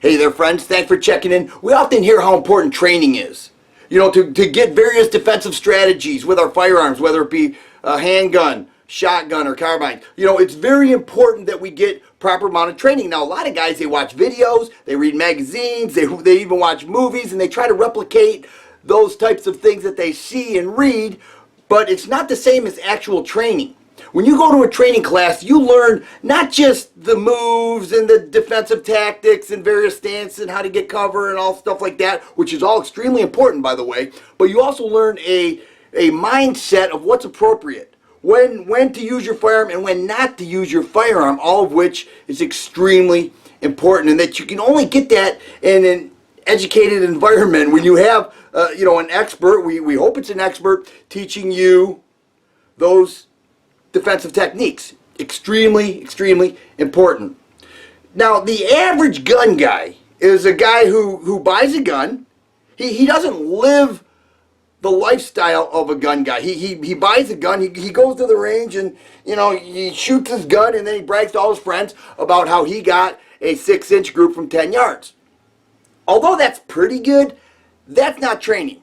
Hey there, friends. Thanks for checking in. We often hear how important training is. You know, to get various defensive strategies with our firearms, whether it be a handgun, shotgun, or carbine. You know, it's very important that we get proper amount of training. Now, a lot of guys, they watch videos, they read magazines, they even watch movies, and they try to replicate those types of things that they see and read, but it's not the same as actual training. When you go to a training class, you learn not just the moves and the defensive tactics and various stances and how to get cover and all stuff like that, which is all extremely important, by the way, but you also learn a mindset of what's appropriate, when to use your firearm and when not to use your firearm, all of which is extremely important, and that you can only get that in an educated environment when you have an expert. We hope it's an expert teaching you those defensive techniques. Extremely important. Now, the average gun guy is a guy who buys a gun. He doesn't live the lifestyle of a gun guy. He buys a gun, he goes to the range, and he shoots his gun, and then he brags to all his friends about how he got a 6-inch group from 10 yards. Although that's pretty good, that's not training.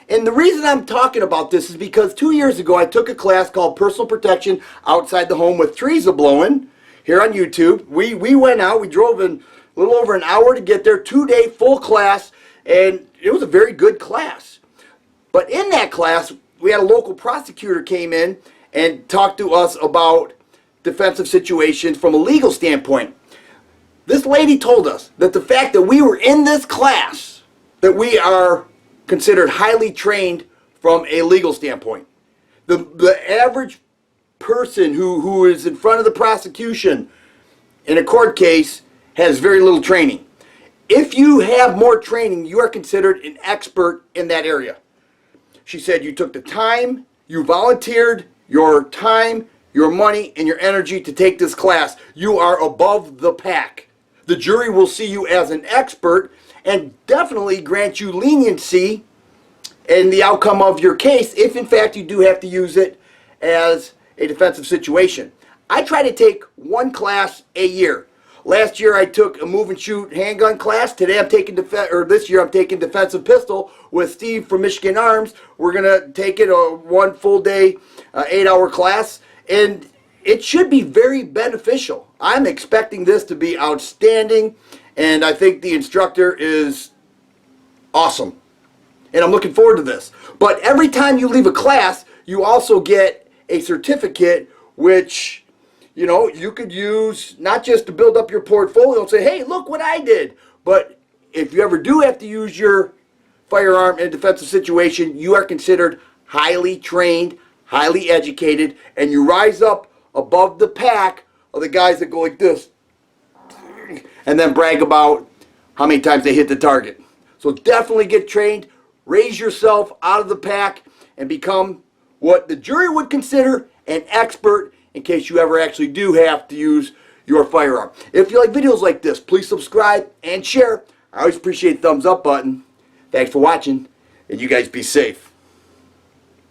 And the reason I'm talking about this is because 2 years ago I took a class called Personal Protection Outside the Home with Trees A-Blowin' here on YouTube. We went out, we drove in a little over an hour to get there, 2-day full class, and it was a very good class. But in that class, we had a local prosecutor came in and talked to us about defensive situations from a legal standpoint. This lady told us that the fact that we were in this class, that we are considered highly trained from a legal standpoint. The average person who is in front of the prosecution in a court case has very little training. If you have more training, you are considered an expert in that area. She said you took the time, you volunteered your time, your money, and your energy to take this class. You are above the pack. The jury will see you as an expert and definitely grant you leniency in the outcome of your case if in fact you do have to use it as a defensive situation. I try to take one class a year. Last year I took a move and shoot handgun class. Today I'm taking this year I'm taking defensive pistol with Steve from Michigan Arms. We're gonna take it one full day, 8-hour class, and it should be very beneficial. I'm expecting this to be outstanding, and I think the instructor is awesome. And I'm looking forward to this. But every time you leave a class, you also get a certificate which, you could use not just to build up your portfolio and say, hey, look what I did. But if you ever do have to use your firearm in a defensive situation, you are considered highly trained, highly educated, and you rise up above the pack of the guys that go like this and then brag about how many times they hit the target. So definitely get trained, raise yourself out of the pack, and become what the jury would consider an expert in case you ever actually do have to use your firearm. If you like videos like this, please subscribe and share. I always appreciate the thumbs up button. Thanks for watching, and you guys be safe.